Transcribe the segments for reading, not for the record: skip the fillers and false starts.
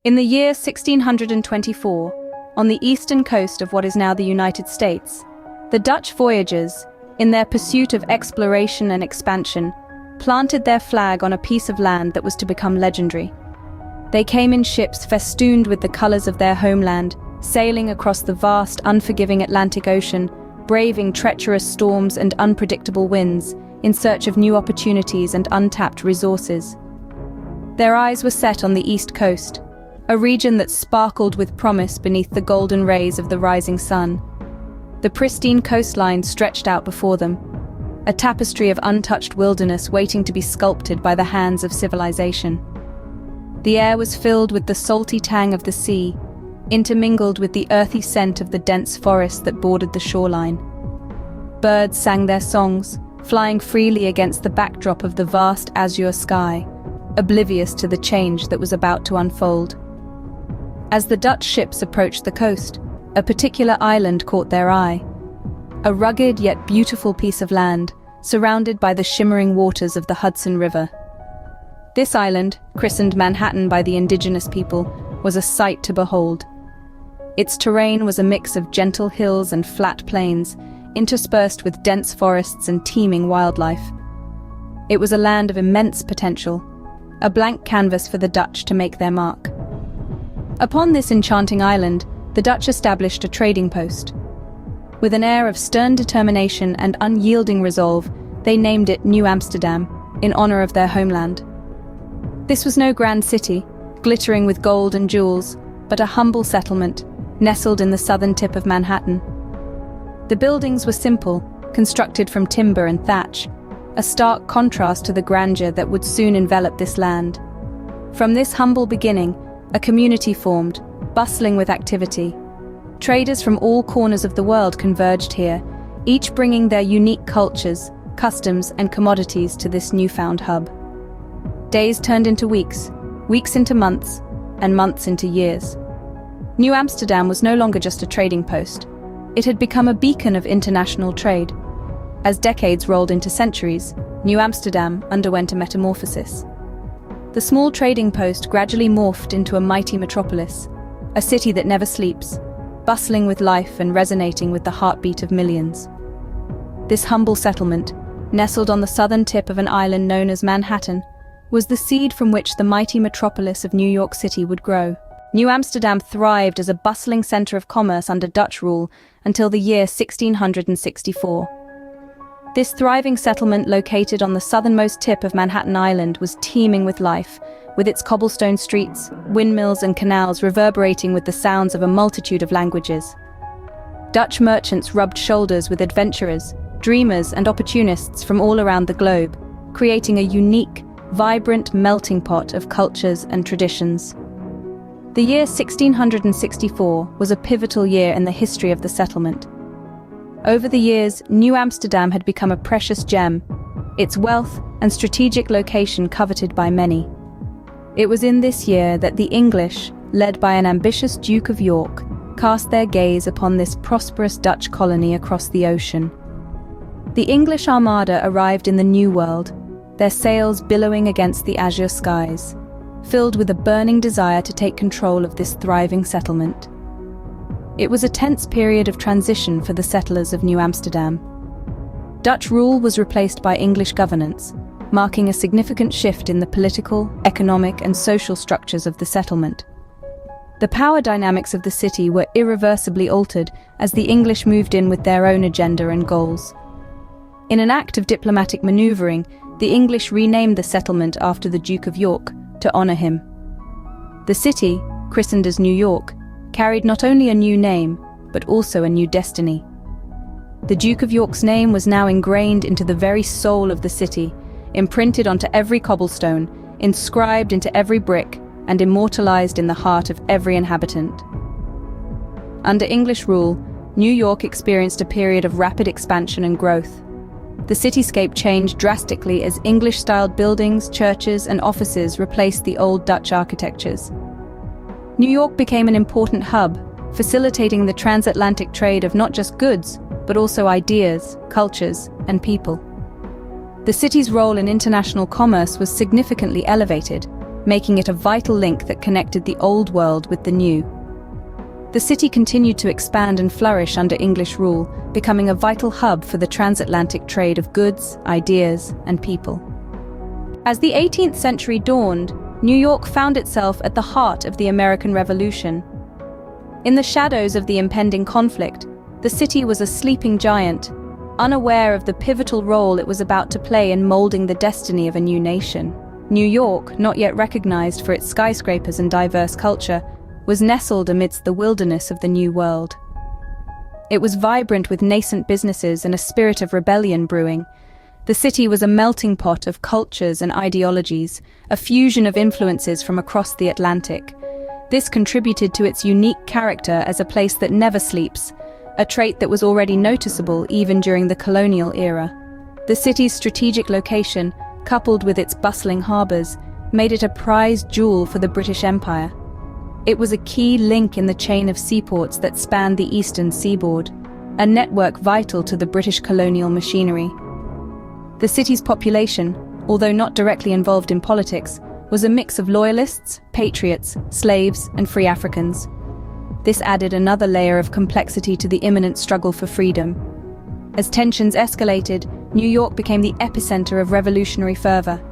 In the year 1624, on the eastern coast of what is now the United States, the Dutch voyagers, in their pursuit of exploration and expansion, planted their flag on a piece of land that was to become legendary. They came in ships festooned with the colors of their homeland, sailing across the vast, unforgiving Atlantic Ocean, braving treacherous storms and unpredictable winds, in search of new opportunities and untapped resources. Their eyes were set on the East Coast, a region that sparkled with promise beneath the golden rays of the rising sun. The pristine coastline stretched out before them, a tapestry of untouched wilderness waiting to be sculpted by the hands of civilization. The air was filled with the salty tang of the sea, intermingled with the earthy scent of the dense forest that bordered the shoreline. Birds sang their songs, flying freely against the backdrop of the vast azure sky, oblivious to the change that was about to unfold. As the Dutch ships approached the coast, a particular island caught their eye. A rugged yet beautiful piece of land, surrounded by the shimmering waters of the Hudson River. This island, christened Manhattan by the indigenous people, was a sight to behold. Its terrain was a mix of gentle hills and flat plains, interspersed with dense forests and teeming wildlife. It was a land of immense potential, a blank canvas for the Dutch to make their mark. Upon this enchanting island, the Dutch established a trading post. With an air of stern determination and unyielding resolve, they named it New Amsterdam, in honor of their homeland. This was no grand city, glittering with gold and jewels, but a humble settlement, nestled in the southern tip of Manhattan. The buildings were simple, constructed from timber and thatch, a stark contrast to the grandeur that would soon envelop this land. From this humble beginning, a community formed, bustling with activity. Traders from all corners of the world converged here, each bringing their unique cultures, customs, and commodities to this newfound hub. Days turned into weeks, weeks into months, and months into years. New Amsterdam was no longer just a trading post. It had become a beacon of international trade. As decades rolled into centuries, New Amsterdam underwent a metamorphosis. The small trading post gradually morphed into a mighty metropolis, a city that never sleeps, bustling with life and resonating with the heartbeat of millions. This humble settlement, nestled on the southern tip of an island known as Manhattan, was the seed from which the mighty metropolis of New York City would grow. New Amsterdam thrived as a bustling center of commerce under Dutch rule until the year 1664. This thriving settlement, located on the southernmost tip of Manhattan Island, was teeming with life, with its cobblestone streets, windmills, and canals reverberating with the sounds of a multitude of languages. Dutch merchants rubbed shoulders with adventurers, dreamers, and opportunists from all around the globe, creating a unique, vibrant melting pot of cultures and traditions. The year 1664 was a pivotal year in the history of the settlement. Over the years, New Amsterdam had become a precious gem, its wealth and strategic location coveted by many. It was in this year that the English, led by an ambitious Duke of York, cast their gaze upon this prosperous Dutch colony across the ocean. The English Armada arrived in the New World, their sails billowing against the azure skies, filled with a burning desire to take control of this thriving settlement. It was a tense period of transition for the settlers of New Amsterdam. Dutch rule was replaced by English governance, marking a significant shift in the political, economic, and social structures of the settlement. The power dynamics of the city were irreversibly altered as the English moved in with their own agenda and goals. In an act of diplomatic maneuvering, the English renamed the settlement after the Duke of York to honor him. The city, christened as New York, carried not only a new name, but also a new destiny. The Duke of York's name was now ingrained into the very soul of the city, imprinted onto every cobblestone, inscribed into every brick, and immortalized in the heart of every inhabitant. Under English rule, New York experienced a period of rapid expansion and growth. The cityscape changed drastically as English-styled buildings, churches, and offices replaced the old Dutch architectures. New York became an important hub, facilitating the transatlantic trade of not just goods, but also ideas, cultures, and people. The city's role in international commerce was significantly elevated, making it a vital link that connected the old world with the new. The city continued to expand and flourish under English rule, becoming a vital hub for the transatlantic trade of goods, ideas, and people. As the 18th century dawned, New York found itself at the heart of the American Revolution. In the shadows of the impending conflict, the city was a sleeping giant, unaware of the pivotal role it was about to play in molding the destiny of a new nation. New York, not yet recognized for its skyscrapers and diverse culture, was nestled amidst the wilderness of the New World. It was vibrant with nascent businesses and a spirit of rebellion brewing. The city was a melting pot of cultures and ideologies, a fusion of influences from across the Atlantic. This contributed to its unique character as a place that never sleeps, a trait that was already noticeable even during the colonial era. The city's strategic location, coupled with its bustling harbors, made it a prized jewel for the British Empire. It was a key link in the chain of seaports that spanned the eastern seaboard, a network vital to the British colonial machinery. The city's population, although not directly involved in politics, was a mix of loyalists, patriots, slaves, and free Africans. This added another layer of complexity to the imminent struggle for freedom. As tensions escalated, New York became the epicenter of revolutionary fervor.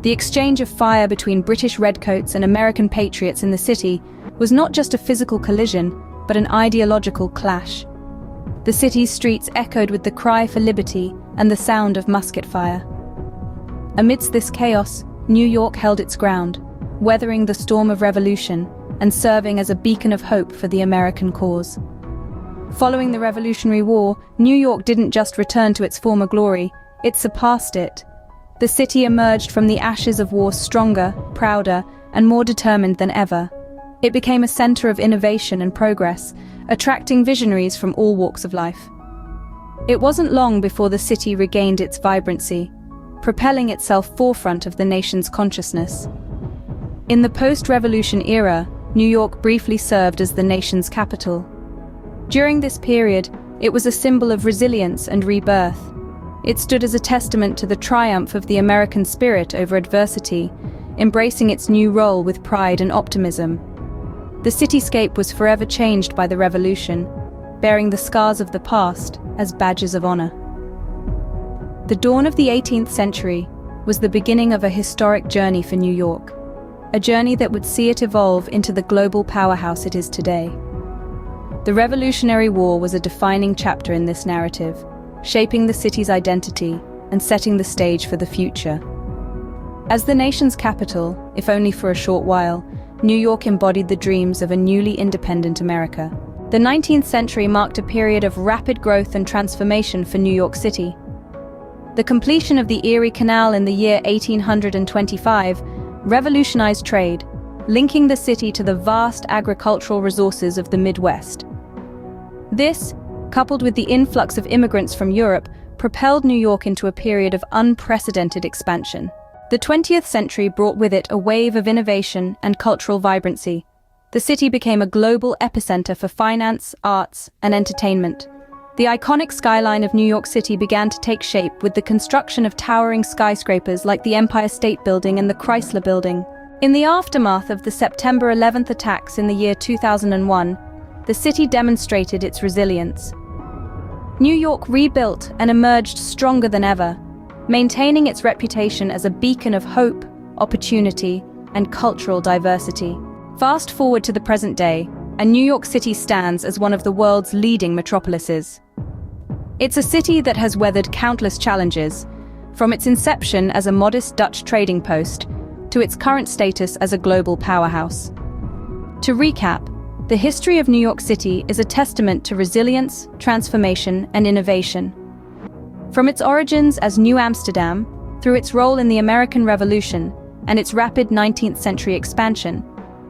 The exchange of fire between British redcoats and American patriots in the city was not just a physical collision, but an ideological clash. The city's streets echoed with the cry for liberty and the sound of musket fire. Amidst this chaos, New York held its ground, weathering the storm of revolution and serving as a beacon of hope for the American cause. Following the Revolutionary War, New York didn't just return to its former glory, it surpassed it. The city emerged from the ashes of war stronger, prouder, and more determined than ever. It became a center of innovation and progress, attracting visionaries from all walks of life. It wasn't long before the city regained its vibrancy, propelling itself forefront of the nation's consciousness. In the post-revolution era, New York briefly served as the nation's capital. During this period, it was a symbol of resilience and rebirth. It stood as a testament to the triumph of the American spirit over adversity, embracing its new role with pride and optimism. The cityscape was forever changed by the revolution, bearing the scars of the past as badges of honor. The dawn of the 18th century was the beginning of a historic journey for New York, a journey that would see it evolve into the global powerhouse it is today. The Revolutionary War was a defining chapter in this narrative, shaping the city's identity and setting the stage for the future. As the nation's capital, if only for a short while, New York embodied the dreams of a newly independent America. The 19th century marked a period of rapid growth and transformation for New York City. The completion of the Erie Canal in the year 1825 revolutionized trade, linking the city to the vast agricultural resources of the Midwest. This, coupled with the influx of immigrants from Europe, propelled New York into a period of unprecedented expansion. The 20th century brought with it a wave of innovation and cultural vibrancy. The city became a global epicenter for finance, arts, and entertainment. The iconic skyline of New York City began to take shape with the construction of towering skyscrapers like the Empire State Building and the Chrysler Building. In the aftermath of the September 11th attacks in the year 2001, the city demonstrated its resilience. New York rebuilt and emerged stronger than ever, maintaining its reputation as a beacon of hope, opportunity, and cultural diversity. Fast forward to the present day, and New York City stands as one of the world's leading metropolises. It's a city that has weathered countless challenges, from its inception as a modest Dutch trading post to its current status as a global powerhouse. To recap, the history of New York City is a testament to resilience, transformation, and innovation. From its origins as New Amsterdam, through its role in the American Revolution and its rapid 19th century expansion,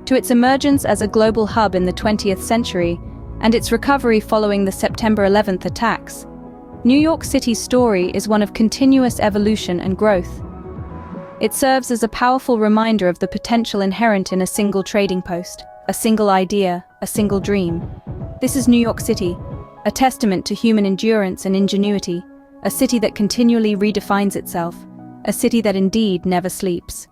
to its emergence as a global hub in the 20th century and its recovery following the September 11th attacks, New York City's story is one of continuous evolution and growth. It serves as a powerful reminder of the potential inherent in a single trading post, a single idea, a single dream. This is New York City, a testament to human endurance and ingenuity, a city that continually redefines itself, a city that indeed never sleeps.